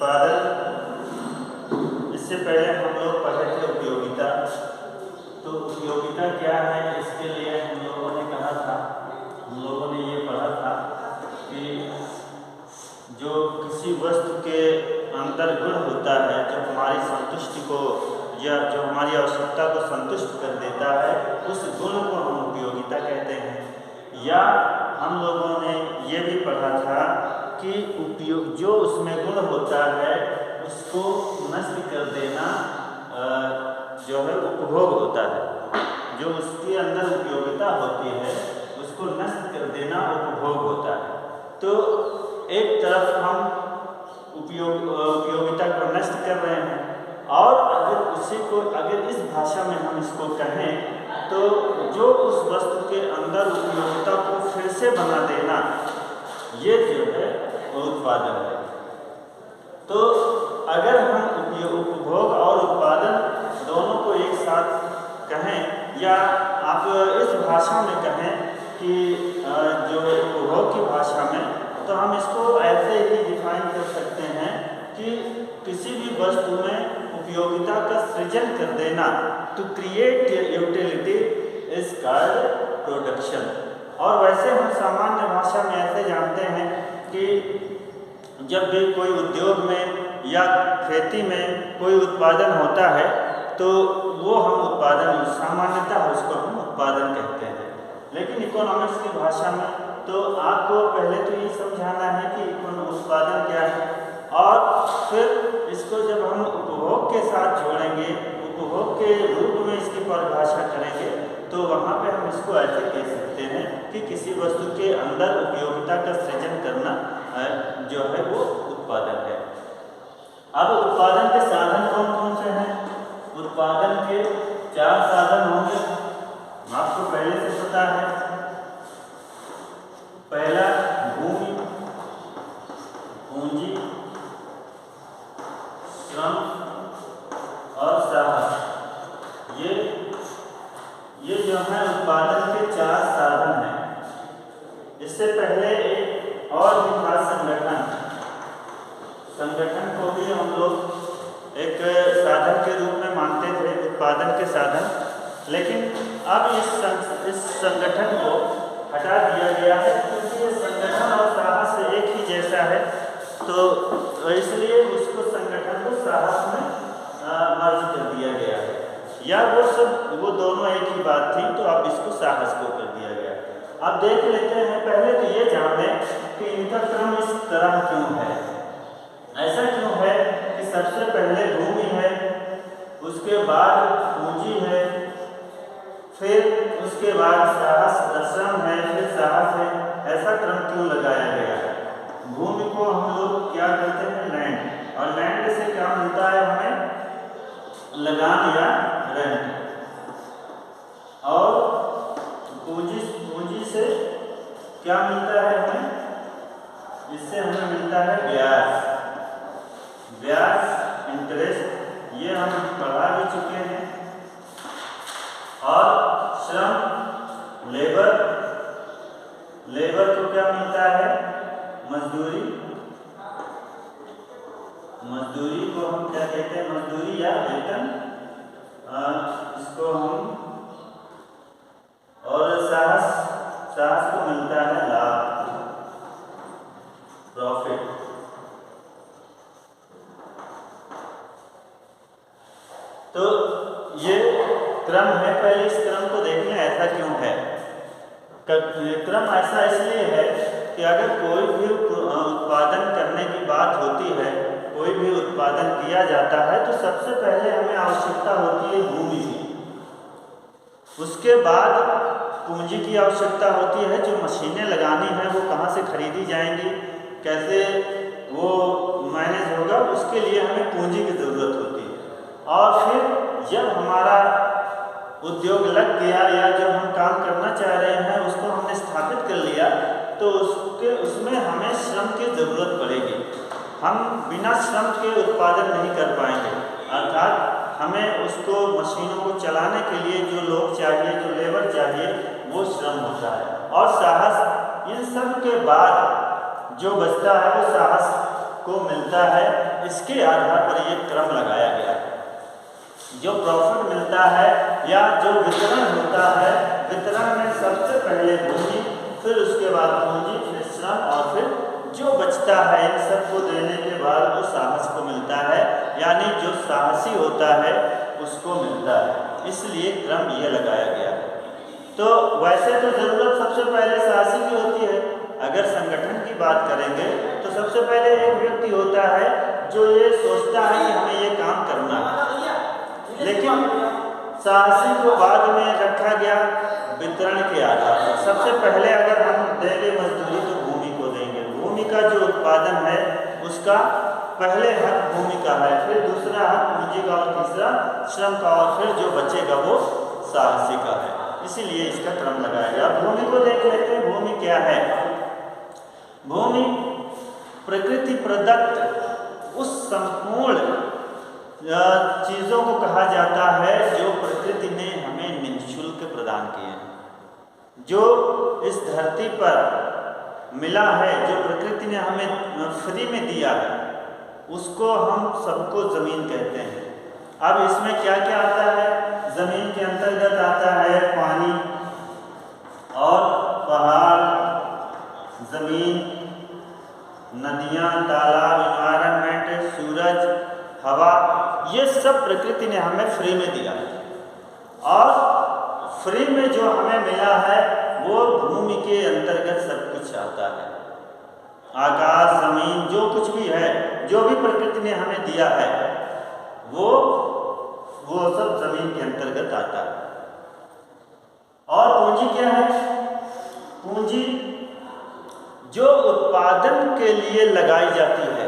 उत्पादन। इससे पहले हम लोग पढ़े थे उपयोगिता। तो उपयोगिता क्या है, इसके लिए हम लोगों ने कहा था, हम लोगों ने ये पढ़ा था कि जो किसी वस्तु के अंदर गुण होता है जो हमारी संतुष्टि को या जो हमारी आवश्यकता को संतुष्ट कर देता है, उस गुण को हम उपयोगिता कहते हैं। या हम लोगों ने ये भी पढ़ा था कि उपयोग जो उसमें गुण होता है उसको नष्ट कर देना जो है उपभोग होता है। जो उसके अंदर उपयोगिता होती है उसको नष्ट कर देना उपभोग होता है। तो एक तरफ हम उपयोगिता को नष्ट कर रहे हैं, और अगर इस भाषा में हम इसको कहें तो जो उस वस्तु के अंदर उपयोगिता को फिर से बना देना, ये जो है वो उत्पादन है। तो अगर हम उपभोग और उत्पादन दोनों को एक साथ कहें, या आप इस भाषा में कहें कि जो उपभोग की भाषा में, तो हम इसको ऐसे ही डिफाइन कर सकते हैं कि किसी भी वस्तु में उपयोगिता का सृजन कर देना, to create utility is called production. और वैसे हम सामान्य भाषा में ऐसे जानते हैं कि जब भी कोई उद्योग में या खेती में कोई उत्पादन होता है तो वो हम उत्पादन, सामान्यतः उसको हम उत्पादन कहते हैं। लेकिन इकोनॉमिक्स की भाषा में तो आपको पहले तो ये समझाना है कि उत्पादन क्या है, और फिर इसको जब हम उपभोग के साथ जोड़ेंगे, उपभोग के रूप में इसकी परिभाषा करेंगे, तो वहाँ पे हम इसको ऐसे कह सकते हैं कि किसी वस्तु के अंदर उपयोगिता का सृजन करना जो है वो उत्पादन है। अब उत्पादन के साधन कौन कौन से हैं? उत्पादन के 4 साधन होंगे, आपको पहले से पता है। पहला भूमि, पूंजी, श्रम और साहस। ये जो है उत्पादन के 4 साधन हैं। इससे पहले एक और भी था संगठन को भी हम लोग एक साधन के रूप में मानते थे, उत्पादन के साधन। लेकिन अब इस संगठन को हटा दिया गया है, क्योंकि ये संगठन और साहस एक ही जैसा है, तो इसलिए उसको संगठन को साहस में मर्ज कर दिया गया है। या वो दोनों एक ही बात थी, तो अब इसको साहस को कर दिया गया। अब देख लेते हैं, पहले तो ये जाने कि इनका क्रम इस तरह क्यों है। ऐसा क्यों है कि सबसे पहले भूमि है, उसके बाद पूंजी है, फिर उसके बाद श्रम है, फिर साहस है। ऐसा क्रम क्यों लगाया गया है? भूमि को हम लोग क्या कहते हैं? लैंड। और लैंड से क्या मिलता है हमें? लगान या रेंट। और पूंजी से क्या मिलता है हमें? इससे हमें मिलता है ब्याज, इंटरेस्ट, ये हम पढ़ा भी चुके हैं। और श्रम, लेबर को क्या मिलता है? मजदूरी को हम क्या कहते हैं? मजदूरी या वेतन, इसको हम। और साहस को मिलता है लाभ, प्रॉफिट। तो ये क्रम है। पहले इस क्रम को देख लें, ऐसा क्यों है? क्रम ऐसा इसलिए है कि अगर कोई भी उत्पादन करने की बात होती है, कोई भी उत्पादन किया जाता है, तो सबसे पहले हमें आवश्यकता होती है भूमि की। उसके बाद पूंजी की आवश्यकता होती है, जो मशीनें लगानी है वो कहाँ से खरीदी जाएंगी, कैसे वो मैनेज होगा, उसके लिए हमें पूंजी की ज़रूरत होती है। और फिर जब हमारा उद्योग लग गया या जब हम काम करना चाह रहे हैं, उसको हमने स्थापित कर लिया, तो उसमें हमें श्रम की ज़रूरत पड़ेगी। हम बिना श्रम के उत्पादन नहीं कर पाएंगे। अर्थात हमें उसको, मशीनों को चलाने के लिए जो लोग चाहिए, जो लेबर चाहिए, वो श्रम होता है। और साहस, इन सब के बाद जो बचता है वो साहस को मिलता है, इसके आधार पर ये क्रम लगाया गया है। जो प्रॉफिट मिलता है या जो वितरण होता है, वितरण में सबसे पहले पूंजी, फिर उसके बाद पूंजी, फिर श्रम और फिर जो बचता है इन सबको देने के बाद वो साहस को मिलता है, यानी जो साहसी होता है उसको मिलता है। इसलिए क्रम ये लगाया गया है। तो वैसे तो ज़रूरत सबसे पहले साहसी की होती है। अगर संगठन की बात करेंगे तो सबसे पहले एक व्यक्ति होता है जो ये सोचता है कि हमें ये काम करना है, लेकिन साहसी को बाद में रखा गया वितरण के आधार पर। सबसे पहले अगर हम देंगे मजदूरी तो भूमि को देंगे, भूमि का जो उत्पादन है उसका पहले हक भूमि का है, फिर दूसरा हक पूंजी का और तीसरा श्रम का, और फिर जो बचेगा वो साहसी का है। इसीलिए इसका क्रम लगाया गया। भूमि को देख लेते हैं। भूमि क्या है? भूमि प्रकृति प्रदत्त उस संपूर्ण चीज़ों को कहा जाता है जो प्रकृति ने हमें निःशुल्क प्रदान किए हैं, जो इस धरती पर मिला है, जो प्रकृति ने हमें फ्री में दिया है, उसको हम सबको ज़मीन कहते हैं। अब इसमें क्या क्या आता है? ज़मीन के अंतर्गत आता है पानी और पहाड़, ज़मीन, नदियाँ, तालाब, एनवायरनमेंट, सूरज, हवा, ये सब प्रकृति ने हमें फ्री में दिया है। और फ्री में जो हमें मिला है वो भूमि के अंतर्गत सब कुछ आता है। आकाश, ज़मीन, जो कुछ भी है, जो भी प्रकृति ने हमें दिया है वो सब ज़मीन के अंतर्गत आता है। और पूंजी क्या है? पूंजी जो उत्पादन के लिए लगाई जाती है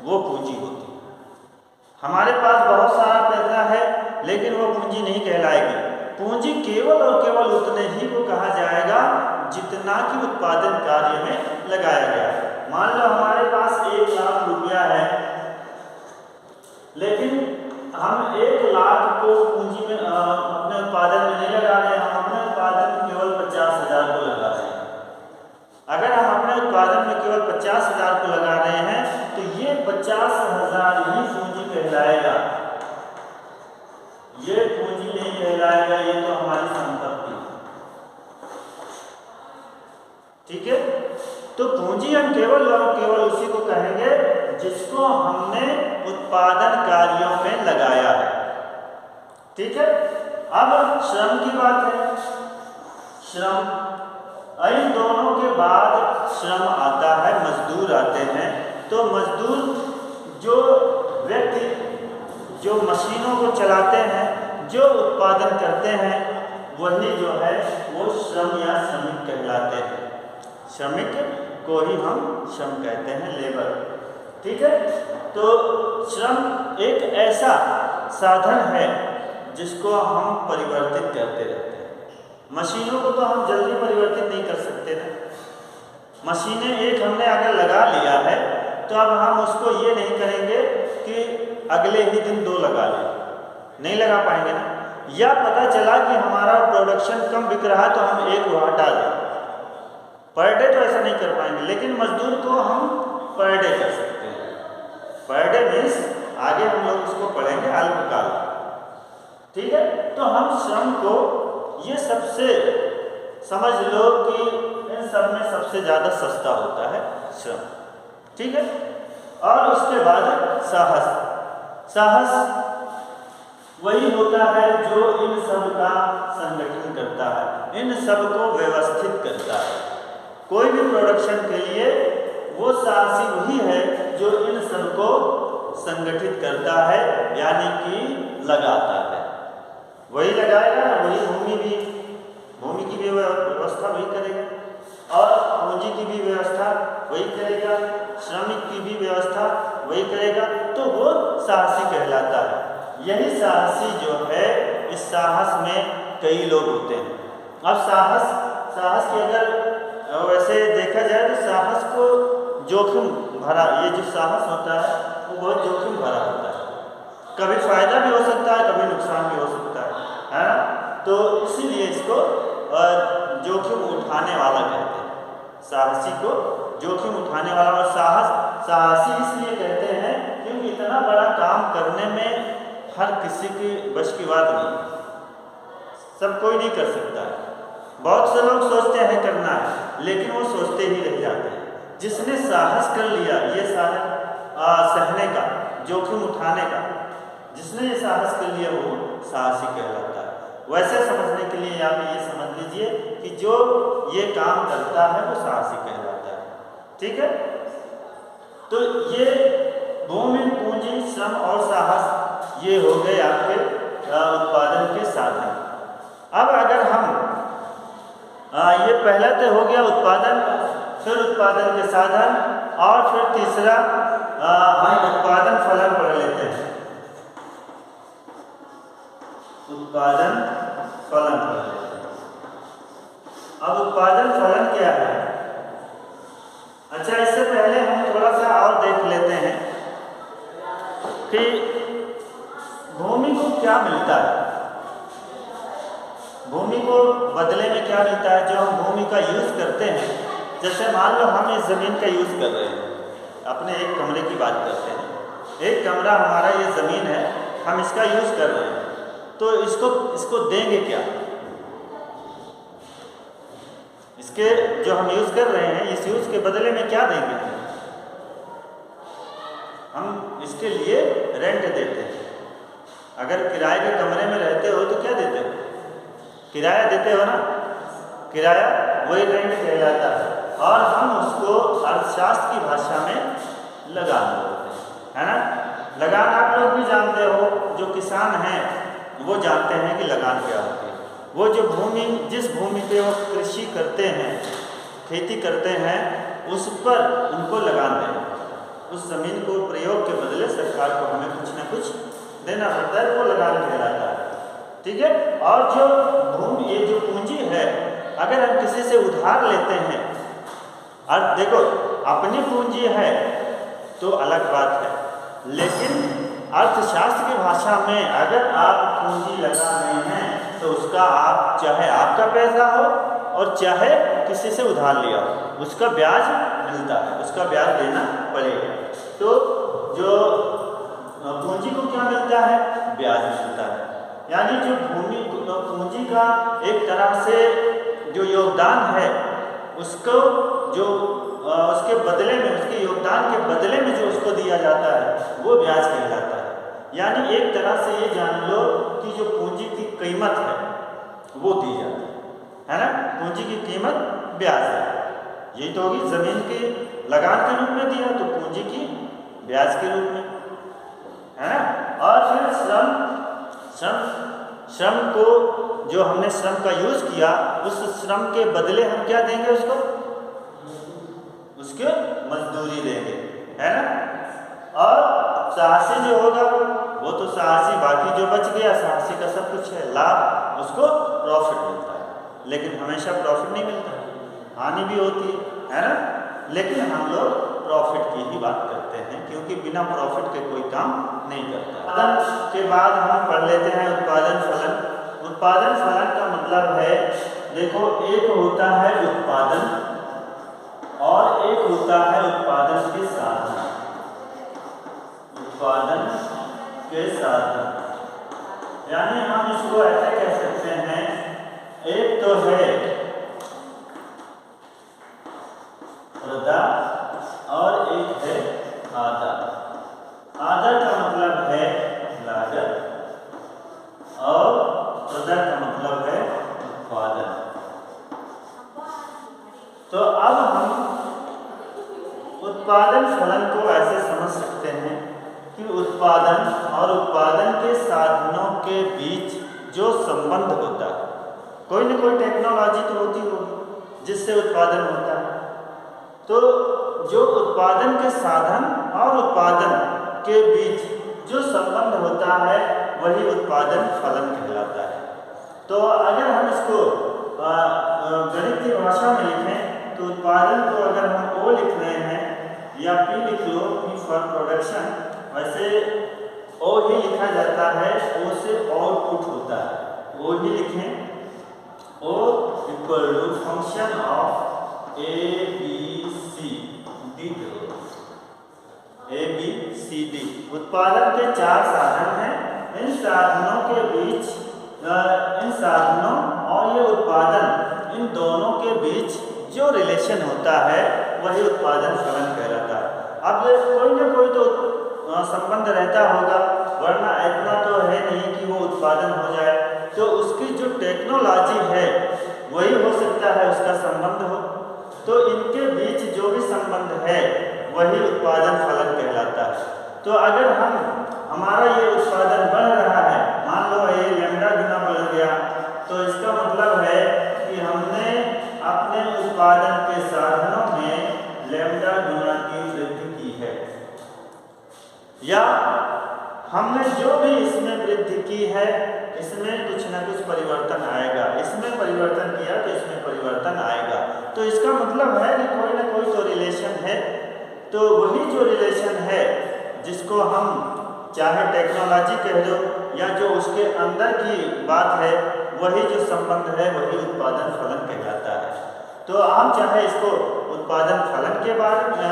वो पूंजी होती है। हमारे पास बहुत सारा पैसा है लेकिन वो पूंजी नहीं कहलाएगी। पूंजी केवल और केवल उतने ही को कहा जाएगा जितना कि उत्पादन कार्य में लगाया गया है। मान लो हमारे पास 1 लाख रुपया है, लेकिन हम 1 लाख को पूंजी में अपने उत्पादन में नहीं लगा रहे हैं, हम अपने उत्पादन में केवल 50,000 को लगा रहे हैं। अगर हम अपने उत्पादन में केवल 50,000 को लगा रहे हैं तो ये 50,000 ही पूंजी कहलाएगा, ये पूंजी नहीं कहलाएगा, ये तो हमारी संपत्ति। ठीक है? तो पूंजी हम केवल और केवल उसी को कहेंगे जिसको हमने उत्पादन कार्यों में लगाया है। ठीक है? अब श्रम की बात है। श्रम, इन दोनों के बाद श्रम आता है, मजदूर आते हैं। तो मजदूर जो व्यक्ति जो मशीनों को चलाते हैं, जो उत्पादन करते हैं, वही जो है वो श्रम या श्रमिक कहलाते हैं। श्रमिक को ही हम श्रम कहते हैं, लेबर। ठीक है? तो श्रम एक ऐसा साधन है जिसको हम परिवर्तित करते रहते हैं। मशीनों को तो हम जल्दी परिवर्तित नहीं कर सकते ना। मशीनें एक हमने अगर लगा लिया है तो अब हम उसको ये नहीं करेंगे कि अगले ही दिन 2 लगा लें, नहीं लगा पाएंगे ना। या पता चला कि हमारा प्रोडक्शन कम बिक रहा है तो हम 1 को हटा दें। पर डे तो ऐसा नहीं कर पाएंगे, लेकिन मजदूर को हम पर डे कर सकते हैं। पर डे मीन्स आगे हम लोग उसको पढ़ेंगे अल्पकाल। ठीक है? तो हम श्रम को ये सबसे समझ लो कि इन सब में सबसे ज़्यादा सस्ता होता है श्रम। ठीक है? और उसके बाद साहस। साहस वही होता है जो इन सब का संगठन करता है, इन सब को व्यवस्थित करता है। कोई भी प्रोडक्शन के लिए वो साहसी वही है जो इन सब को संगठित करता है, यानी कि लगाता है। वही लगाएगा, वही भूमि की भी व्यवस्था वही करेगा और पूंजी की भी व्यवस्था वही करेगा, श्रमिक की भी व्यवस्था वही करेगा। तो वो साहसी कहलाता है। यही साहसी जो है, इस साहस में कई लोग होते हैं। अब साहस की अगर वैसे देखा जाए तो साहस को जोखिम भरा, ये जो साहस होता है वो बहुत जोखिम भरा होता है। कभी फायदा भी हो सकता है, कभी नुकसान भी हो सकता है ना। तो इसीलिए इसको जोखिम उठाने वाला कहते हैं। साहसी को जोखिम उठाने वाला। और साहस साहसी इसलिए कहते हैं क्योंकि इतना बड़ा काम करने में हर किसी की बस की बात नहीं, सब कोई नहीं कर सकता है। बहुत से लोग सोचते हैं करना है लेकिन वो सोचते ही रह जाते हैं। जिसने साहस कर लिया ये सारे सहने का, जोखिम उठाने का, जिसने ये साहस कर लिया वो साहसी कहलाता है। वैसे समझने के लिए आप ये समझ लीजिए कि जो ये काम करता है वो साहसी कहलाता है। ठीक है, तो ये भूमि, पूंजी, श्रम और साहस ये हो गए आपके उत्पादन के साधन। अब अगर हम ये पहला तो हो गया उत्पादन, फिर उत्पादन के साधन और फिर तीसरा हम उत्पादन फलन पढ़ लेते हैं। उत्पादन फलन पढ़ लेते हैं। अब उत्पादन फलन क्या है? अच्छा, इससे पहले हम थोड़ा सा और देख लेते हैं कि भूमि को क्या मिलता है। भूमि को बदले में क्या मिलता है? जो हम भूमि का यूज़ करते हैं, जैसे मान लो हम इस ज़मीन का यूज़ कर रहे हैं, अपने एक कमरे की बात करते हैं। एक कमरा हमारा ये ज़मीन है, हम इसका यूज़ कर रहे हैं, तो इसको देंगे क्या? इसके जो हम यूज़ कर रहे हैं, इस यूज़ के बदले में क्या देंगे? हम इसके लिए रेंट देते हैं। अगर किराए के कमरे में रहते हो तो क्या देते हो? किराया देते हो ना, किराया वही रेंट कहलाता है। और हम उसको अर्थशास्त्र की भाषा में लगान बोलते हैं, है ना। लगान आप लोग भी जानते हो, जो किसान हैं वो जानते हैं कि लगान क्या होती है। वो जो भूमि, जिस भूमि पे वो कृषि करते हैं, खेती करते हैं, उस पर उनको लगान देना। उस ज़मीन को प्रयोग के बदले सरकार को हमें कुछ ना कुछ देना पड़ता है, वो लगान कहलाता है। ठीक है। और जो भूमि, ये जो पूंजी है, अगर हम किसी से उधार लेते हैं, और देखो अपनी पूंजी है तो अलग बात है, लेकिन अर्थशास्त्र की भाषा में अगर आप पूंजी लगा रहे हैं तो उसका आप, चाहे आपका पैसा हो और चाहे किसी से उधार लिया हो, उसका ब्याज मिलता है, उसका ब्याज देना पड़ेगा। तो जो पूंजी को क्या मिलता है? ब्याज मिलता है। यानी जो भूमि, पूंजी का एक तरह से जो योगदान है, उसको जो उसके बदले में, उसके योगदान के बदले में जो उसको दिया जाता है वो ब्याज कहलाता है। यानी एक तरह से ये जान लो कि जो पूंजी की कीमत है वो दी जाती है ना। पूंजी की कीमत ब्याज है। यही तो होगी, ज़मीन के लगान के रूप में दिया तो पूंजी की ब्याज के रूप में, है ना। और फिर श्रम को, जो हमने श्रम का यूज़ किया, उस श्रम के बदले हम क्या देंगे उसको? उसके मजदूरी देंगे, है ना। और साहसी जो होगा वो तो साहसी, बाकी जो बच गया साहसी का सब कुछ है, लाभ, उसको प्रॉफिट मिलता है। लेकिन हमेशा प्रॉफिट नहीं मिलता, हानि भी होती है ना। लेकिन हम लोग प्रॉफिट की ही बात करते हैं, क्योंकि बिना प्रॉफिट के कोई काम नहीं करता। उत्पादन के बाद हम पढ़ लेते हैं उत्पादन फलन। उत्पादन फलन का मतलब है, देखो, एक होता है उत्पादन और एक होता है उत्पादन के साधन। उत्पादन के साधन, यानी हम इसको ऐसे कह सकते हैं, एक तो है प्रदा और एक है आदर। आदर का मतलब है लागत और प्रदा का मतलब है उत्पादन। तो अब हम उत्पादन फलन को ऐसे समझ सकते हैं कि उत्पादन और उत्पादन के साधनों के बीच जो संबंध होता है, कोई न कोई टेक्नोलॉजी तो होती होगी जिससे उत्पादन होता है। तो जो उत्पादन के साधन और उत्पादन के बीच जो संबंध होता है वही उत्पादन फलन कहलाता है। तो अगर हम इसको गणित की भाषा में लिखें तो उत्पादन को अगर हम O लिख रहे हैं या P लिख लो, P फॉर प्रोडक्शन, वैसे O ही लिखा जाता है, O से आउटपुट होता है, O ही लिखें। O equal to function of A B C D उत्पादन के 4 साधन हैं। इन साधनों के बीच इन साधनों और ये उत्पादन, इन दोनों के बीच जो रिलेशन होता है वही उत्पादन फलन कहलाता है। अब कोई ना कोई तो संबंध रहता होगा, वरना इतना तो है नहीं कि वो उत्पादन हो जाए। तो उसकी जो टेक्नोलॉजी है वही हो सकता है उसका संबंध हो। तो इनके बीच जो भी संबंध है वही उत्पादन फलन कहलाता है। तो अगर हमारा ये उत्पादन बढ़ रहा है, मान लो ये लैम्डा गुना बढ़ गया, तो इसका मतलब है कि हमने अपने उत्पादन के साधनों में लैम्डा गुना की वृद्धि की है, या हमने जो भी इसमें वृद्धि की है इसमें कुछ न कुछ परिवर्तन आएगा। इसमें परिवर्तन किया तो इसमें परिवर्तन आएगा। तो इसका मतलब है कि कोई ना कोई तो रिलेशन है। तो वही जो रिलेशन है जिसको हम चाहे टेक्नोलॉजी कह दो या जो उसके अंदर की बात है, वही जो संबंध है वही उत्पादन फलन कहलाता है। तो हम चाहे इसको उत्पादन फलन के बारे में,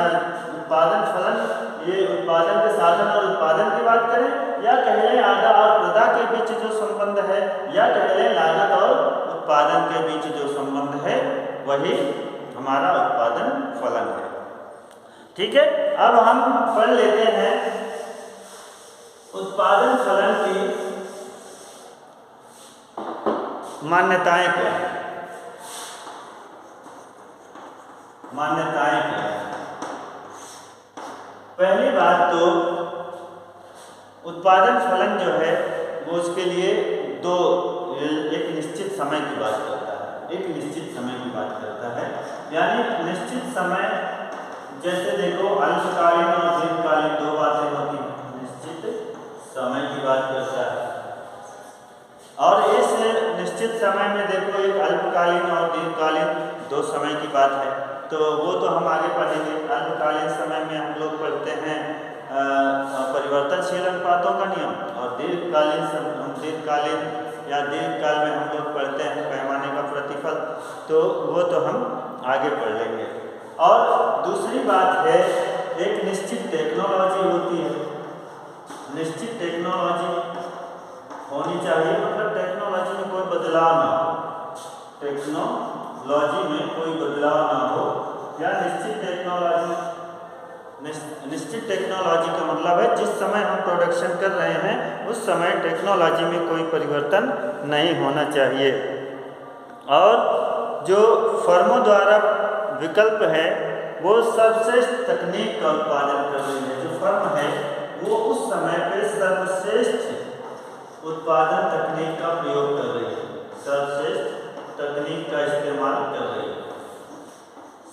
उत्पादन फलन ये उत्पादन के साधन और उत्पादन की बात करें, या कह लें आधा और प्रदा के बीच जो संबंध है, या कह लें लागत और उत्पादन के बीच जो संबंध है वही हमारा उत्पादन फलन है। ठीक है, अब हम पढ़ लेते हैं उत्पादन फलन की मान्यताएं क्या है। मान्यताएं क्या है? पहली बात तो उत्पादन फलन जो है वो उसके लिए एक निश्चित समय की बात करता है। एक निश्चित समय की बात करता है, यानी निश्चित समय, जैसे देखो अल्पकालीन और दीर्घकालीन दो बातें होती हैं। निश्चित समय की बात करता है, और इस निश्चित समय में देखो एक अल्पकालीन और दीर्घकालीन दो समय की बात है। तो वो तो हम आगे पढ़ेंगे। अल्पकालीन समय में हम लोग पढ़ते हैं परिवर्तनशील अनुपातों का नियम, और दीर्घकालीन या दीर्घकाल में हम लोग पढ़ते हैं पैमाने का प्रतिफल। तो वो तो हम आगे पढ़ लेंगे। और दूसरी बात है, एक निश्चित टेक्नोलॉजी होती है। निश्चित टेक्नोलॉजी होनी चाहिए, मतलब टेक्नोलॉजी में कोई बदलाव ना हो, टेक्नोलॉजी में कोई बदलाव ना हो, या निश्चित टेक्नोलॉजी। निश्चित टेक्नोलॉजी का मतलब है जिस समय हम प्रोडक्शन कर रहे हैं उस समय टेक्नोलॉजी में कोई परिवर्तन नहीं होना चाहिए। और जो फर्मों द्वारा विकल्प है वो सर्वश्रेष्ठ तकनीक का उत्पादन कर रही है। जो फर्म है वो उस समय पे सर्वश्रेष्ठ उत्पादन तकनीक का प्रयोग कर रही है, सर्वश्रेष्ठ तकनीक का इस्तेमाल कर रही है।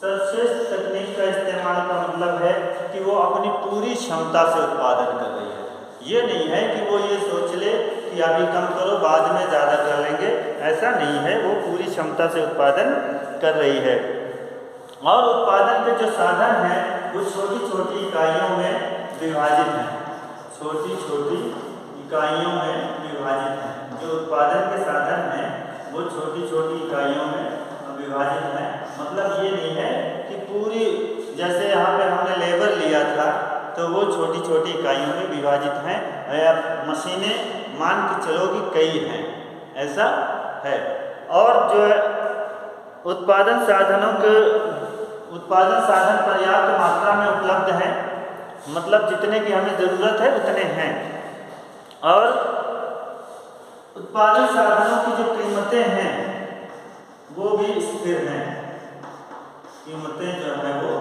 सर्वश्रेष्ठ तकनीक का इस्तेमाल का मतलब है कि वो अपनी पूरी क्षमता से उत्पादन कर रही है। ये नहीं है कि वो ये सोच ले कि अभी कम करो बाद में ज़्यादा कर लेंगे, ऐसा नहीं है। वो पूरी क्षमता से उत्पादन कर रही है। और उत्पादन के जो साधन हैं वो छोटी छोटी इकाइयों में विभाजित हैं। छोटी छोटी इकाइयों में विभाजित हैं। जो उत्पादन के साधन हैं वो छोटी छोटी इकाइयों में विभाजित हैं। मतलब ये नहीं है कि पूरी, जैसे यहाँ पे हमने लेबर लिया था तो वो छोटी छोटी इकाइयों में विभाजित हैं, या मशीनें मान के चलो कि कई हैं, ऐसा है। और जो है उत्पादन साधन पर्याप्त मात्रा में उपलब्ध हैं, मतलब जितने की हमें ज़रूरत है उतने हैं। और उत्पादन साधनों की जो कीमतें हैं वो भी स्थिर हैं। कीमतें जो है वो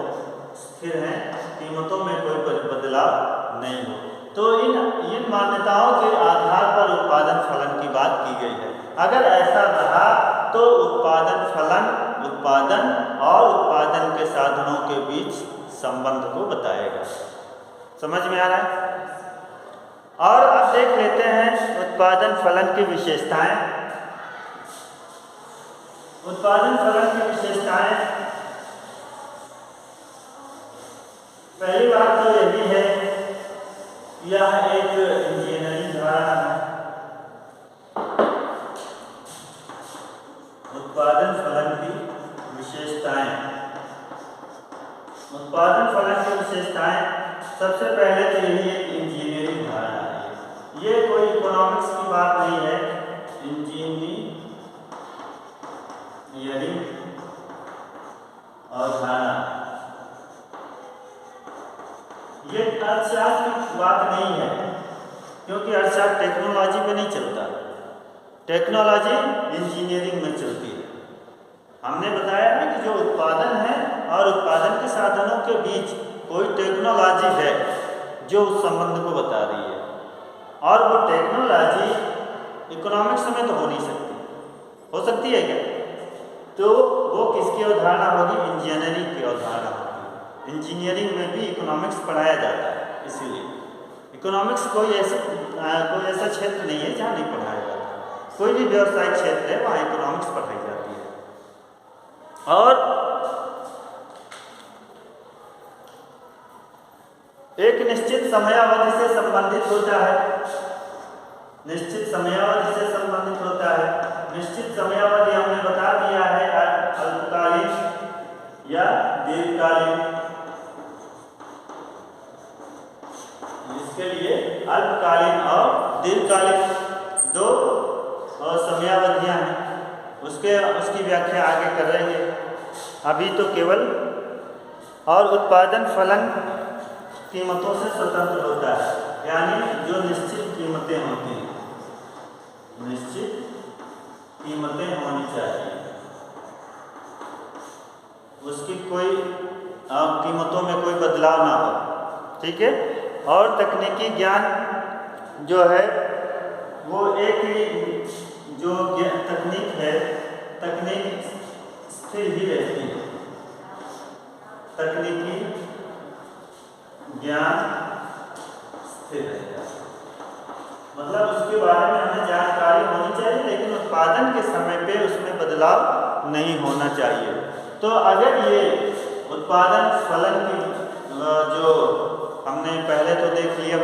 स्थिर हैं, कीमतों में कोई बदलाव नहीं हो। तो इन मान्यताओं के आधार पर उत्पादन फलन की बात की गई है। अगर ऐसा रहा तो उत्पादन फलन उत्पादन और उत्पादन के साधनों के बीच संबंध को बताएगा। समझ में आ रहा है? और अब देख लेते हैं उत्पादन फलन की विशेषताएं। उत्पादन फलन की विशेषताएं, पहली बात तो यही है, यह एक इंजीनियरिंग धारणा है। उत्पादन फलन की विशेषताएं, उत्पादन फलन की विशेषताएं सबसे पहले तो यही एक इंजीनियरिंग बात नहीं है, क्योंकि अर्थशास्त्र टेक्नोलॉजी पे नहीं चलता, टेक्नोलॉजी इंजीनियरिंग में चलती है। हमने बताया ना कि जो उत्पादन है और उत्पादन के साधनों के बीच कोई टेक्नोलॉजी है जो उस संबंध को बता रही है, और वो टेक्नोलॉजी इकोनॉमिक्स में तो हो नहीं सकती। हो सकती है क्या? तो वो किसकी अवधारणा होगी? इंजीनियरिंग की अवधारणा होगी। इंजीनियरिंग में भी इकोनॉमिक्स पढ़ाया जाता है, इसीलिए इकोनॉमिक्स कोई ऐसा क्षेत्र नहीं है जहाँ नहीं पढ़ाया जाता। कोई भी व्यवसायिक क्षेत्र है वहाँ इकोनॉमिक्स पढ़ाई जाती है। और एक निश्चित समयावधि से संबंधित होता है, निश्चित समयावधि से संबंधित होता है। निश्चित समयावधि हमने बता दिया है अल्पकालीन या दीर्घकालीन। इसके लिए अल्पकालीन और दीर्घकालीन दो समयावधियां हैं, उसकी व्याख्या आगे करेंगे। अभी तो केवल और उत्पादन फलन कीमतों से स्वतंत्र होता है, यानी जो निश्चित कीमतें होती हैं, निश्चित कीमतें होनी चाहिए, उसकी कोई कीमतों में कोई बदलाव ना हो, ठीक है। और तकनीकी ज्ञान जो है वो एक ही जो तकनीक है, तकनीक स्थिर ही रहती है। तकनीकी ज्ञान स्थिर रहेगा, मतलब उसके बारे में हमें जानकारी होनी चाहिए, लेकिन उत्पादन के समय पे उसमें बदलाव नहीं होना चाहिए। तो अगर ये उत्पादन फलन की जो हमने पहले तो देख लिया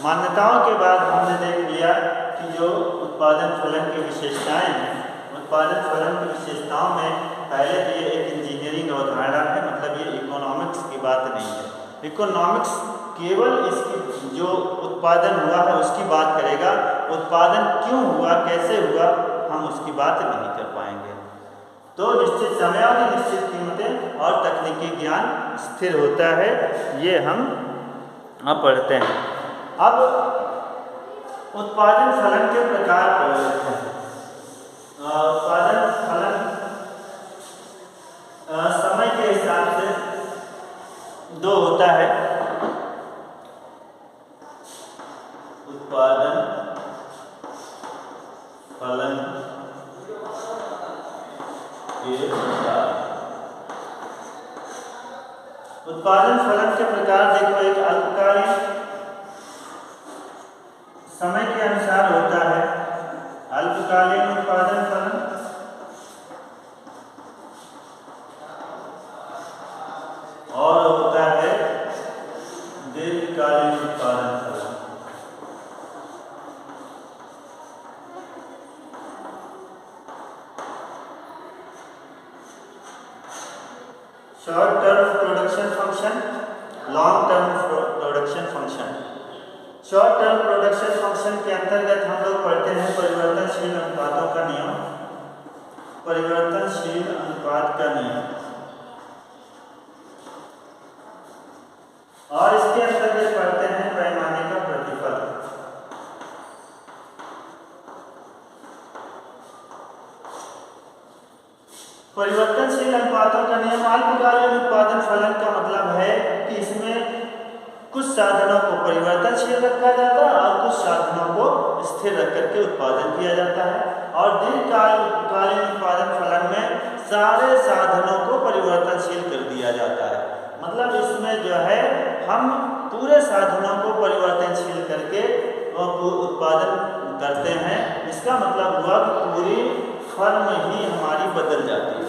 मान्यताओं के बाद हमने देख लिया कि जो उत्पादन फलन की विशेषताएं हैं, उत्पादन फलन की विशेषताओं में पहले तो ये एक इंजीनियरिंग अवधारणा है, मतलब ये इकोनॉमिक्स की बात नहीं है। इकोनॉमिक्स केवल इसकी जो उत्पादन हुआ है उसकी बात करेगा, उत्पादन क्यों हुआ, कैसे हुआ, हम उसकी बात नहीं कर पाएंगे। तो निश्चित समयावधि, निश्चित कीमतें और तकनीकी ज्ञान स्थिर होता है, ये हम अब पढ़ते हैं। अब उत्पादन फलन के प्रकार पढ़ते हैं। उत्पादन फलन समय के हिसाब से दो होता है। उत्पादन फलन के प्रकार, उत्पादन फलन के प्रकार देखो, एक अल्पकालीन समय के अनुसार होता है अल्पकालीन उत्पादन फलन, और होता है दीर्घकालीन उत्पादन फलन। Short term production function, long term production function. Short term production function के अंतर्गत हम लोग पढ़ते हैं परिवर्तनशील अनुपातों का नियम, परिवर्तनशील अनुपात का नियम, और इसके अंतर्गत पढ़ते हैं पैमाने का प्रतिफल। परिवर्तनशील अनुपातों का नियम, अल्पकालीन उत्पादन फलन का मतलब है कि इसमें कुछ साधनों को परिवर्तनशील रखा जाता है और कुछ साधनों को स्थिर रख करके उत्पादन किया जाता है। और दीर्घकालीन उत्पादन फलन में सारे साधनों को परिवर्तनशील कर दिया जाता है, मतलब इसमें जो है हम पूरे साधनों को परिवर्तनशील करके उत्पादन करते हैं। इसका मतलब हुआ कि पूरी फर्म ही हमारी बदल जाती है,